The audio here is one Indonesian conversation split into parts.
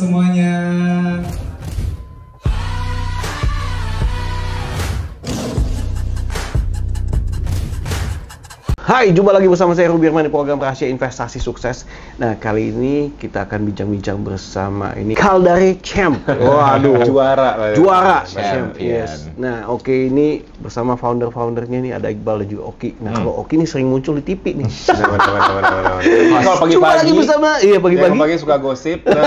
semuanya. Hai, jumpa lagi bersama saya Ruby Herman di program Rahasia Investasi Sukses. Nah, kali ini kita akan bincang-bincang bersama ini Caldari Champ. Waduh, juara Champ. Yes. Nah, oke, ini bersama founder-foundernya nih ada Iqbal dan juga Oki. Nah, kalau Oki nih sering muncul di TV nih. Kalau pagi-pagi, lagi bersama, iya pagi-pagi. Pagi suka gosip. Nah,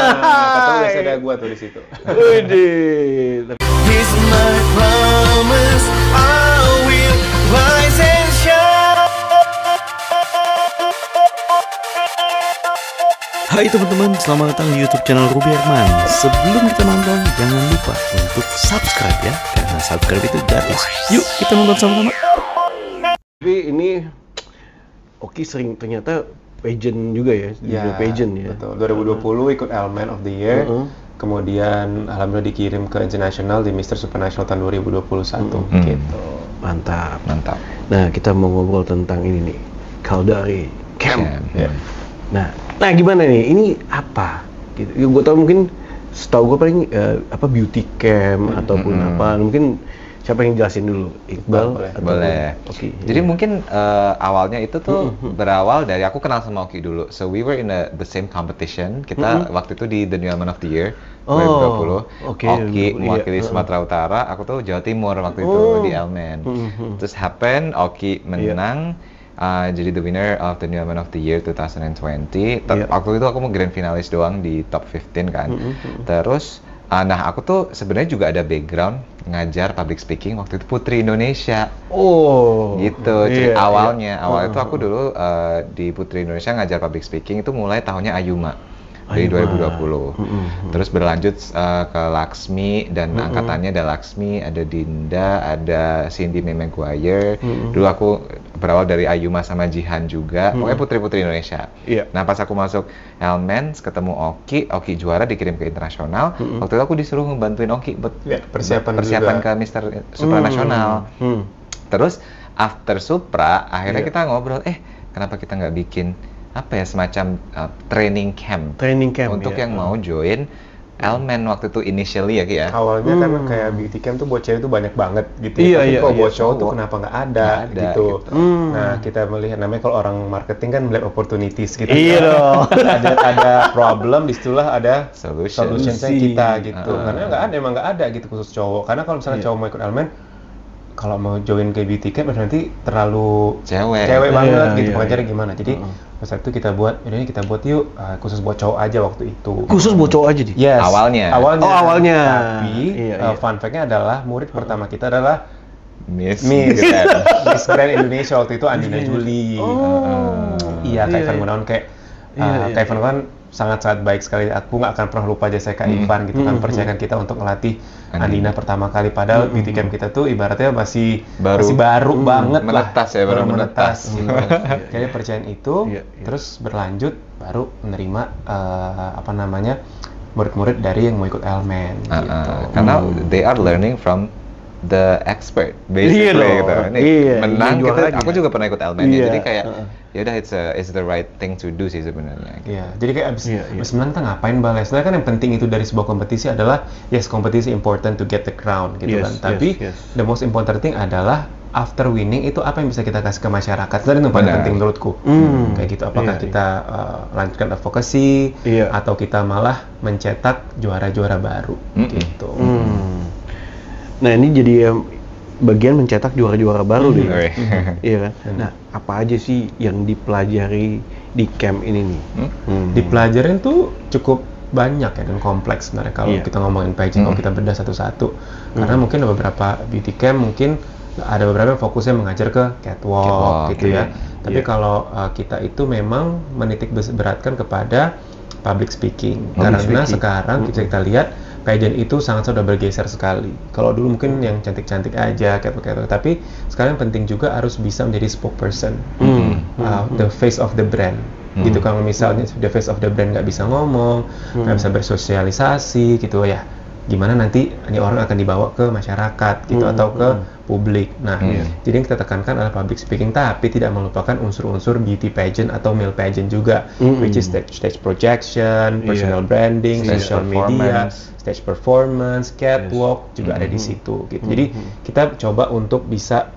kata biasanya ada gua tuh di situ. Widih. Here's my promise, I will rise and shine. Hai teman-teman, selamat datang di YouTube channel Ruby Herman. Sebelum kita nonton, jangan lupa untuk subscribe ya, karena subscribe itu gratis. Yuk kita nonton sama-sama. Tapi ini Oki sering ternyata pageant juga ya, di pageant ya. Betul. 2020 ikut Elemen of the Year. Kemudian alhamdulillah dikirim ke international di Mr. Supranational tahun 2021 gitu. Mantap. Mantap. Nah, kita mau ngobrol tentang ini nih, Caldari Camp. Ya. Nah, gimana nih? Ini apa? Gitu. Ya, gue tau mungkin setahu gue paling beauty camp ataupun apa. Mungkin siapa yang jelasin dulu? Iqbal? Boleh. Oke. Jadi mungkin awalnya itu tuh berawal dari aku kenal sama Oki dulu. So we were in the same competition. Kita waktu itu di The New Element of the Year 2020. Oki mewakili Sumatera Utara, aku tuh Jawa Timur waktu itu di Elmen. Terus Oki menang. Jadi the winner of the New Element of the Year 2020. Waktu itu aku mau grand finalis doang di top 15 kan. Terus, nah aku tuh sebenarnya juga ada background ngajar public speaking waktu itu Putri Indonesia. Oh, gitu. Jadi awalnya itu aku dulu di Putri Indonesia ngajar public speaking itu mulai tahunnya Ayuma. Dari 2020. Terus berlanjut ke Laksmi dan angkatannya ada Laksmi, ada Dinda, ada Cindy May Maguire. Dulu aku berawal dari Ayuma sama Jihan juga. Pokoknya putri-putri Indonesia. Nah, pas aku masuk Elmen ketemu Oki juara dikirim ke internasional. Waktu itu aku disuruh ngebantuin Oki buat persiapan ke Mr. Supranational. Terus after Supra akhirnya kita ngobrol, kenapa kita nggak bikin semacam training camp untuk yang mau join Elmen waktu itu initially ya Ki ya. Awalnya kan kayak beauty camp tuh buat cewek tuh banyak banget gitu. Tapi kalau buat cowok tuh kenapa nggak ada gitu. Nah, kita melihat namanya kalau orang marketing kan melihat opportunities gitu. Ada problem, disitulah ada solution-nya kita gitu. Karena emang nggak ada gitu khusus cowok. Karena kalau misalnya cowok mau ikut Elmen, kalau mau join ke beauty camp nanti terlalu cewek banget gitu. Pengajarnya gimana? Jadi pas itu kita buat yuk khusus buat cowok aja waktu itu. Khusus buat cowok aja di? Yes. Awalnya. Tapi fun fact-nya adalah murid pertama kita adalah Miss Grand Indonesia waktu itu Andina Juli. Iya, Kak Ivan Gunawan Kak Ivan Gunawan sangat baik sekali. Aku nggak akan pernah lupa jasa Kak Ivan gitu kan, percayakan kita untuk melatih Andina pertama kali, padahal beauty camp kita tuh ibaratnya masih baru banget menetas lah. Baru menetas. Gitu. Jadi percayaan itu terus berlanjut baru menerima murid-murid dari yang mau ikut Elmen gitu. Karena they are learning from the expert basically gitu. Ini menang kita, aku juga pernah ikut Elmen ya. Jadi kayak ya udah it's the right thing to do sih sebenarnya. Iya, jadi kayak abis menang kita ngapain Bang? Sebenarnya kan yang penting itu dari sebuah kompetisi adalah kompetisi important to get the crown gitu kan. Tapi the most important thing adalah after winning itu apa yang bisa kita kasih ke masyarakat. Itu yang paling penting menurutku. Kayak gitu, apakah kita lanjutkan advokasi atau kita malah mencetak juara-juara baru gitu. Nah, ini jadi bagian mencetak juara-juara baru deh. Iya kan? Nah, apa aja sih yang dipelajari di camp ini nih? Dipelajarin tuh cukup banyak ya dan kompleks sebenarnya kalau kita ngomongin pageant, kalau kita bedah satu-satu. Karena mungkin ada beberapa beauty camp, mungkin ada beberapa fokusnya mengajar ke catwalk gitu ya. Tapi kalau kita itu memang menitik beratkan kepada public speaking. Karena sekarang kita lihat pageant itu sangat sudah bergeser sekali. Kalau dulu mungkin yang cantik-cantik aja kayak tapi sekarang penting juga harus bisa menjadi spokesperson, the face of the brand. Gitu, kalau misalnya the face of the brand nggak bisa ngomong, nggak bisa bersosialisasi gitu ya, gimana nanti ini orang akan dibawa ke masyarakat gitu atau ke publik. Nah, jadi yang kita tekankan adalah public speaking, tapi tidak melupakan unsur-unsur beauty pageant atau male pageant juga, which is stage projection, personal branding, social media, stage performance, catwalk juga ada di situ gitu. Jadi kita coba untuk bisa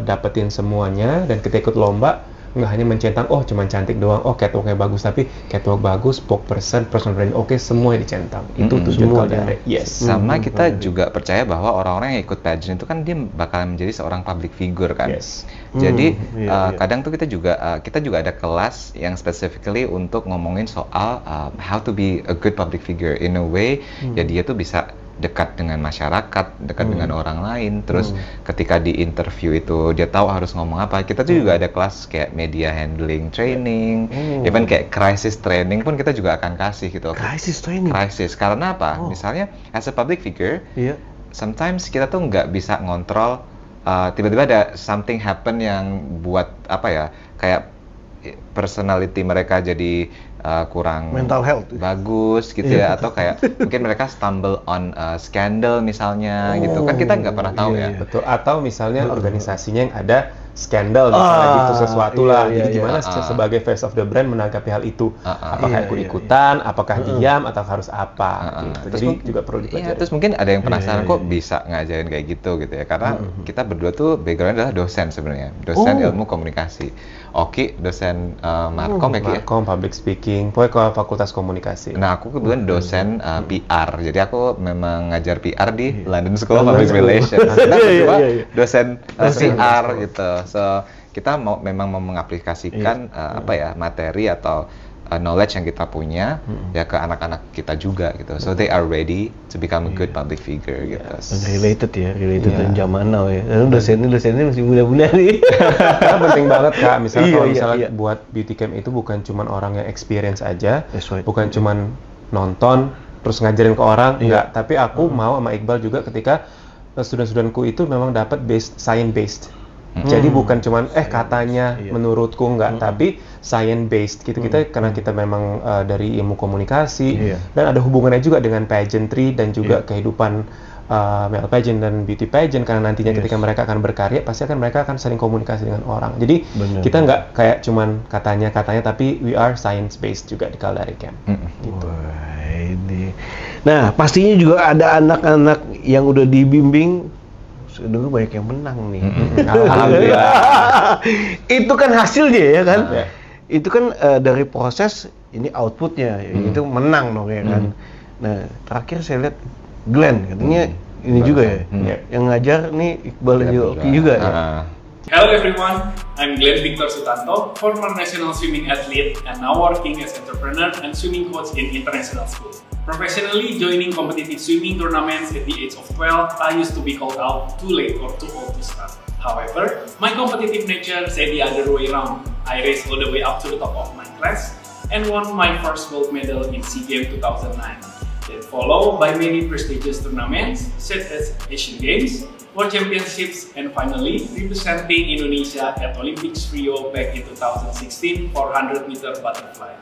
dapetin semuanya, dan ketika ikut lomba nggak hanya mencentang cuman cantik doang, catwalknya bagus, tapi catwalk bagus, spokesperson, personal branding semua dicentang. Itu tujuan Caldare. Yes. Sama kita juga percaya bahwa orang-orang yang ikut pageant itu kan dia bakalan menjadi seorang public figure kan. Yes. Jadi kadang tuh kita juga ada kelas yang specifically untuk ngomongin soal how to be a good public figure in a way ya dia tuh bisa dekat dengan masyarakat, dekat dengan orang lain. Terus ketika di interview itu dia tahu harus ngomong apa. Kita tuh juga ada kelas kayak media handling training, even kayak crisis training pun kita juga akan kasih gitu. Crisis training? Crisis, karena apa? Misalnya as a public figure, sometimes kita tuh nggak bisa ngontrol, tiba-tiba ada something happen yang buat apa ya, kayak personality mereka jadi kurang mental health bagus gitu ya, atau kayak mungkin mereka stumble on scandal misalnya gitu kan, kita nggak pernah tahu ya. Betul, atau misalnya organisasinya yang ada skandal misalnya gitu sesuatu lah. Jadi gimana sebagai face of the brand menanggapi hal itu? Apakah ikut-ikutan, apakah diam, atau harus apa? Gitu. Jadi juga perlu dipelajari. Terus mungkin ada yang penasaran kok bisa ngajarin kayak gitu ya, karena kita berdua tuh background adalah dosen sebenarnya, dosen ilmu komunikasi. Oki dosen Markom ya Ki? Markom, public speaking, pokoknya fakultas komunikasi. Nah aku kebetulan dosen PR, jadi aku memang ngajar PR di London School of Public Relations. Kita berdua dosen PR gitu. So kita memang mau mengaplikasikan materi atau knowledge yang kita punya ya ke anak-anak kita juga gitu. So they are ready to become a good public figure gitu. Related dengan zaman now ya. Dosennya masih muda-muda nih. Karena penting banget Kak, misalnya buat beauty camp itu bukan cuman orang yang experience aja, bukan cuman nonton terus ngajarin ke orang, enggak. Tapi aku mau sama Iqbal juga ketika student-studentku itu memang dapat science based. Jadi bukan cuman katanya menurutku enggak, tapi science based gitu. Kita karena kita memang dari ilmu komunikasi dan ada hubungannya juga dengan pageantry dan juga kehidupan male pageant dan beauty pageant, karena nantinya ketika mereka akan berkarya pasti mereka akan saling komunikasi dengan orang. Jadi kita nggak kayak cuman katanya tapi we are science based juga di Caldare Camp. Gitu. Nah pastinya juga ada anak-anak yang udah dibimbing. Dulu banyak yang menang nih. Alhamdulillah. Itu kan hasilnya ya kan. Itu kan dari proses ini outputnya, itu menang dong ya kan. Nah terakhir saya lihat Glenn katanya ini juga ya, yang ngajar nih Iqbal dan Oki juga ya. Hello everyone, I'm Glenn Victor Sutanto, former national swimming athlete and now working as entrepreneur and swimming coach in international school. Professionally joining competitive swimming tournaments at the age of 12, I used to be called out too late or too old to start. However, my competitive nature said the other way around. I raced all the way up to the top of my class and won my first gold medal in SEA Games 2009. Then followed by many prestigious tournaments such as Asian Games, World Championships, and finally representing Indonesia at Olympics Rio back in 2016 for 100-meter butterfly.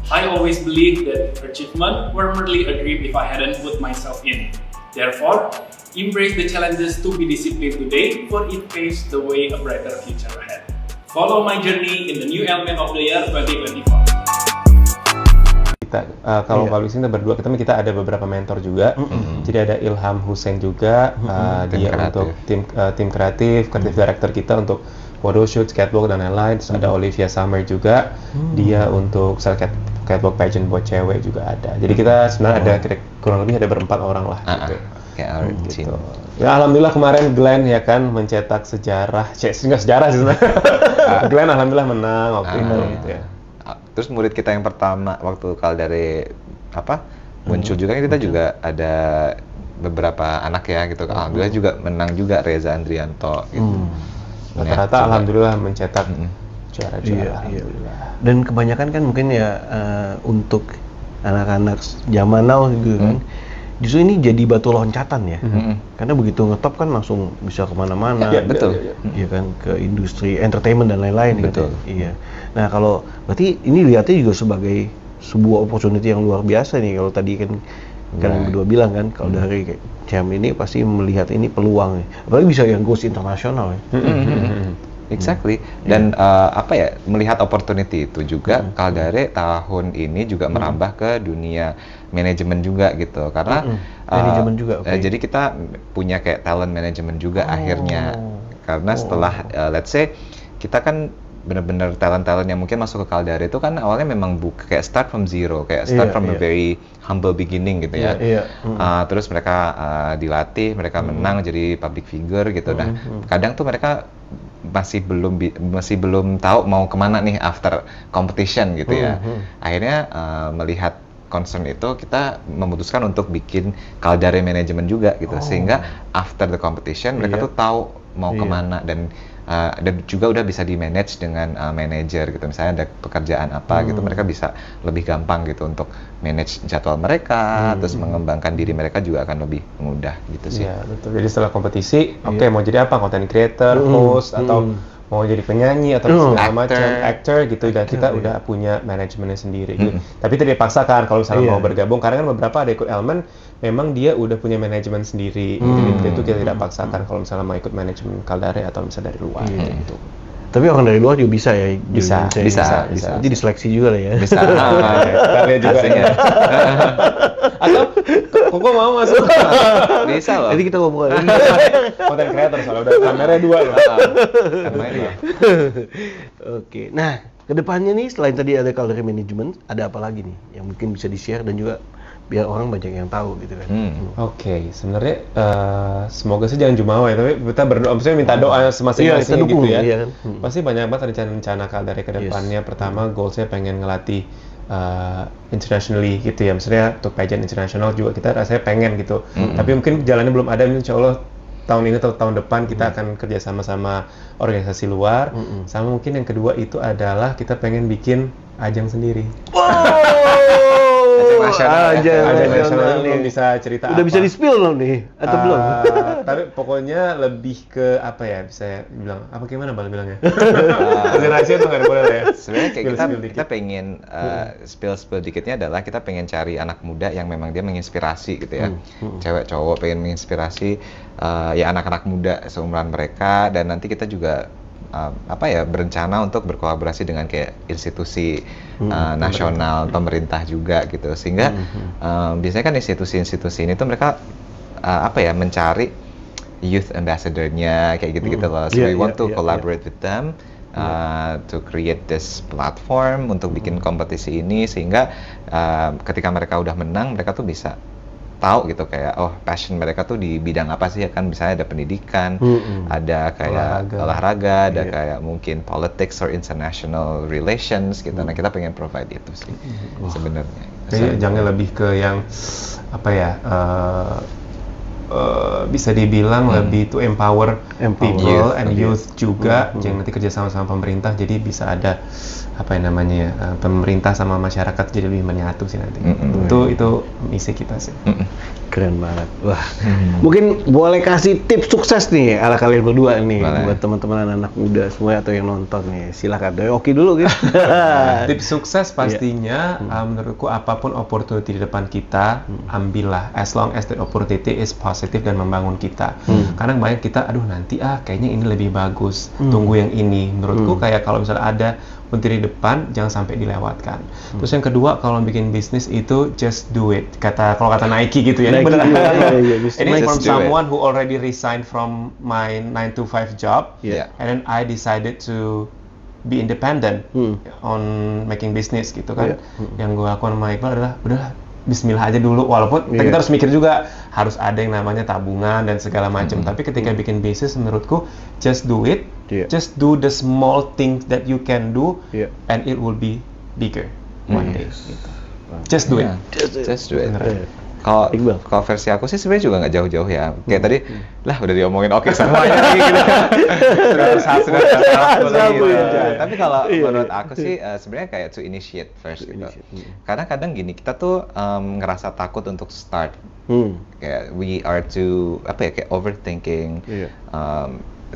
I always believed that achievement were merely a dream if I hadn't put myself in. Therefore, embrace the challenges to be disciplined today, for it paves the way a brighter future ahead. Follow my journey in the new element of the year 2024. Kalau public speaking berdua, kita ada beberapa mentor juga. Jadi ada Ilham Hussein juga, dia untuk tim kreatif director kita untuk photoshoot, catwalk dan lain-lain. Terus ada Olivia Summer juga, dia untuk catwalk pageant buat cewek juga ada. Jadi kita sebenarnya ada kurang lebih ada berempat orang lah gitu. Ya alhamdulillah kemarin Glenn ya kan mencetak sejarah, nggak sejarah sih sebenarnya. Glenn alhamdulillah menang waktu itu gitu ya. Terus murid kita yang pertama waktu Caldare muncul juga, kita juga ada beberapa anak ya gitu. Alhamdulillah juga menang juga, Reza Andrianto gitu. Rata-rata alhamdulillah mencetak juara-juara. Dan kebanyakan kan mungkin ya untuk anak-anak zaman now gitu kan, justru ini jadi batu loncatan ya. Karena begitu ngetop kan langsung bisa kemana-mana. Betul. Iya kan, ke industri entertainment dan lain-lain. Betul. Gitu. Iya. Nah kalau berarti ini lihatnya juga sebagai sebuah opportunity yang luar biasa nih. Kalau tadi kan kalian berdua bilang kan, kalau dari Champ ini pasti melihat ini peluang, apalagi bisa yang goes internasional ya. Exactly. Dan melihat opportunity itu juga, Caldare tahun ini juga merambah ke dunia manajemen juga gitu, karena manajemen juga. Jadi kita punya kayak talent management juga akhirnya, karena setelah let's say kita kan benar-benar talent-talent yang mungkin masuk ke Caldare itu kan awalnya memang kayak start from zero, kayak start from a very humble beginning gitu ya. Terus mereka dilatih, mereka menang jadi public figure gitu. Nah, kadang tuh mereka masih belum tahu mau kemana nih after competition gitu ya. Akhirnya melihat concern itu, kita memutuskan untuk bikin Caldare Management juga gitu, sehingga after the competition mereka tuh tahu mau kemana, dan juga udah bisa di-manage dengan manager gitu. Misalnya ada pekerjaan apa gitu, mereka bisa lebih gampang gitu untuk manage jadwal mereka, terus mengembangkan diri mereka juga akan lebih mudah gitu sih. Iya, betul. Jadi setelah kompetisi, mau jadi apa? Content creator, host, atau mau jadi penyanyi atau segala macam, actor gitu, dan kita udah punya manajemennya sendiri gitu. Tapi tidak dipaksakan kalau misalnya mau bergabung, karena kan beberapa ada ikut elemen memang dia udah punya manajemen sendiri, jadi itu kita tidak paksakan kalau misalnya mau ikut manajemen Caldare atau misalnya dari luar gitu. Tapi orang dari luar juga bisa ya? Bisa. Jadi diseleksi juga lah ya? Bisa. Kita lihat juga ya. Atau Koko mau masuk? Bisa loh. Jadi kita ngobrol. Content creator soalnya udah kameranya 2 ya. Kameranya 2. Oke. Nah, kedepannya nih selain tadi ada Caldare Management, ada apa lagi nih yang mungkin bisa di-share dan juga biar orang banyak yang tahu gitu kan? Oke, sebenarnya semoga sih jangan jumawa ya, tapi kita berdoa, maksudnya minta doa masing-masing gitu ya. Iya kan? Pasti banyak banget rencana-rencana Caldare ke depannya. Pertama, goal-nya pengen ngelatih internationally gitu ya, maksudnya untuk pageant internasional juga kita rasanya pengen gitu. Tapi mungkin jalannya belum ada, insya Allah tahun ini atau tahun depan kita akan kerja sama organisasi luar. Sama mungkin yang kedua itu adalah kita pengen bikin ajang sendiri. Ajang nasional belum bisa cerita. Udah bisa di-spill belum nih? Atau belum? Tapi pokoknya lebih ke apa ya, bisa bilang apa, gimana Bang bilangnya? Rahasia tuh nggak boleh ya. Sebenarnya kayak kita pengen spill dikitnya adalah kita pengen cari anak muda yang memang dia menginspirasi gitu ya. Cewek cowok pengen menginspirasi ya anak-anak muda seumuran mereka, dan nanti kita juga berencana untuk berkolaborasi dengan kayak institusi nasional, pemerintah juga gitu, sehingga biasanya kan institusi-institusi ini tuh mereka mencari youth ambassador-nya kayak gitu-gitu loh. So we want to collaborate with them to create this platform untuk bikin kompetisi ini, sehingga ketika mereka udah menang, mereka tuh bisa tahu gitu kayak passion mereka tuh di bidang apa sih, kan misalnya ada pendidikan, ada kayak olahraga, ada kayak mungkin politics or international relations gitu. Nah, kita pengen provide itu sih sebenarnya. Jadi jangan lebih ke yang bisa dibilang lebih to empower people and youth juga, jangan nanti kerja sama pemerintah, jadi bisa ada pemerintah sama masyarakat jadi lebih menyatu sih nanti. Itu misi kita sih. Keren banget. Wah. Mungkin boleh kasih tips sukses nih ala kalian berdua nih, buat teman-teman anak muda semua atau yang nonton nih. Silakan. Dari Oki dulu gitu. Tips sukses pastinya menurutku apapun opportunity di depan kita, ambillah, as long as the opportunity is positive dan membangun kita. Karena banyak kita nanti kayaknya ini lebih bagus, tunggu yang ini. Menurutku kayak kalau misalnya ada di depan, jangan sampai dilewatkan. Terus yang kedua, kalau bikin bisnis itu just do it. Kalau kata Nike gitu ya. Ini benar. Ini from someone who already resigned from my 9 to 5 job, and then I decided to be independent on making business gitu kan. Yang gue lakukan sama Iqbal adalah udah bismillah aja dulu, walaupun kita harus mikir juga harus ada yang namanya tabungan dan segala macam. Tapi ketika bikin bisnis, menurutku just do it. Just do the small things that you can do, and it will be bigger one day. Gitu. Just do it. Just do it. Kalau versi aku sih sebenarnya juga nggak jauh-jauh ya. Kayak tadi, udah diomongin semuanya lagi gitu. Tapi kalau menurut aku sih sebenarnya kayak to initiate first gitu. Karena kadang gini, kita tuh ngerasa takut untuk start. Kayak we are too kayak overthinking.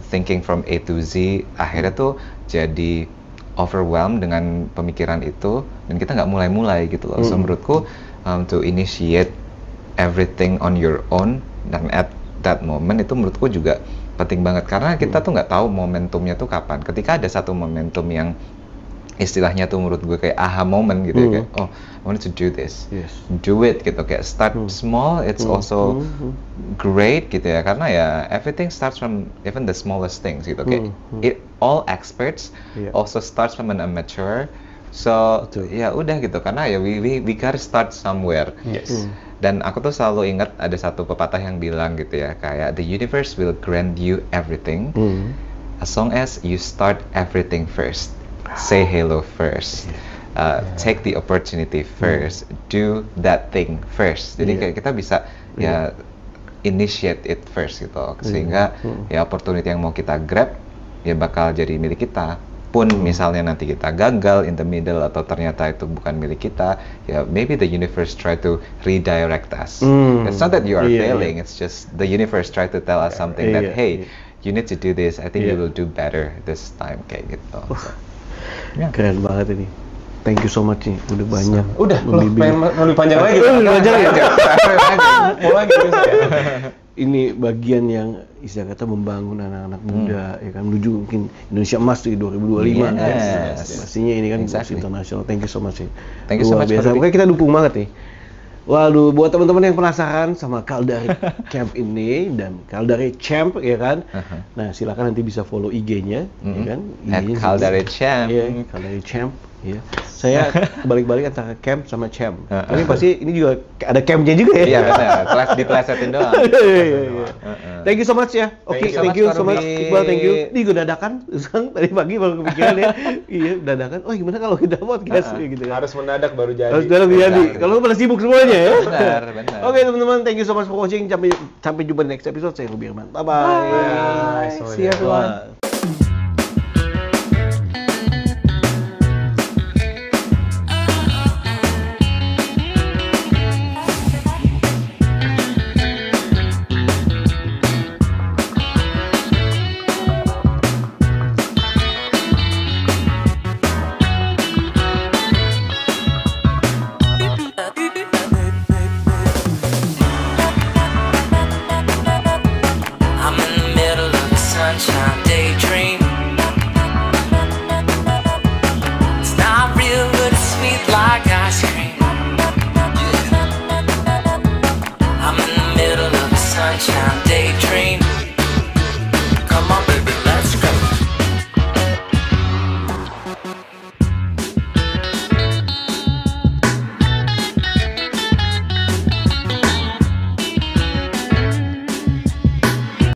Thinking from A to Z, akhirnya tuh jadi overwhelmed dengan pemikiran itu, dan kita nggak mulai-mulai gitu loh. So menurutku to initiate everything on your own, dan at that moment itu menurutku juga penting banget karena kita tuh nggak tahu momentumnya tuh kapan. Ketika ada satu momentum yang istilahnya tuh menurut gue kayak aha moment gitu ya, kayak oh I want to do this, do it gitu, kayak start small, it's also great gitu ya, karena ya everything starts from even the smallest things gitu, kayak all experts also starts from an amateur, so ya udah gitu, karena ya we gotta start somewhere. Dan aku tuh selalu ingat ada satu pepatah yang bilang gitu ya, kayak the universe will grant you everything as long as you start everything first. Say hello first, take the opportunity first, do that thing first. Jadi kayak kita bisa ya initiate it first gitu, sehingga ya opportunity yang mau kita grab ya bakal jadi milik kita. Pun misalnya nanti kita gagal in the middle atau ternyata itu bukan milik kita, ya maybe the universe try to redirect us. It's not that you are failing, it's just the universe try to tell us something that hey, you need to do this. I think you will do better this time kayak gitu. Keren banget ini. Thank you so much nih, udah banyak. Udah, lebih panjang lagi. Lebih panjang ya. Mau lagi terus ya. Ini bagian yang istilah kata membangun anak-anak muda ya kan, menuju mungkin Indonesia Emas di 2025. Pastinya ini kan internasional. Thank you so much sih. Thank you so much. Pokoknya kita dukung banget nih. Waduh, buat teman-teman yang penasaran sama Caldari Camp ini dan Caldari Champ ya kan. Nah, silakan nanti bisa follow IG-nya ya kan. Caldari Champ. Iya, Caldari Champ. Ya. Saya balik-balik antara camp sama champ. Tapi pasti ini juga ada campnya juga ya. Iya benar. Diplesetin doang. Thank you so much ya. Oke, thank you so much. Iqbal, thank you. Ini gue dadakan, tadi pagi baru kepikiran ya. Iya, dadakan. Oh, gimana kalau kita podcast gitu kan. Harus mendadak baru jadi. Harus mendadak jadi. Kalau pada sibuk semuanya ya. Benar. Oke, teman-teman, thank you so much for watching. Sampai jumpa di next episode. Saya Ruby Herman. Bye bye. See you everyone.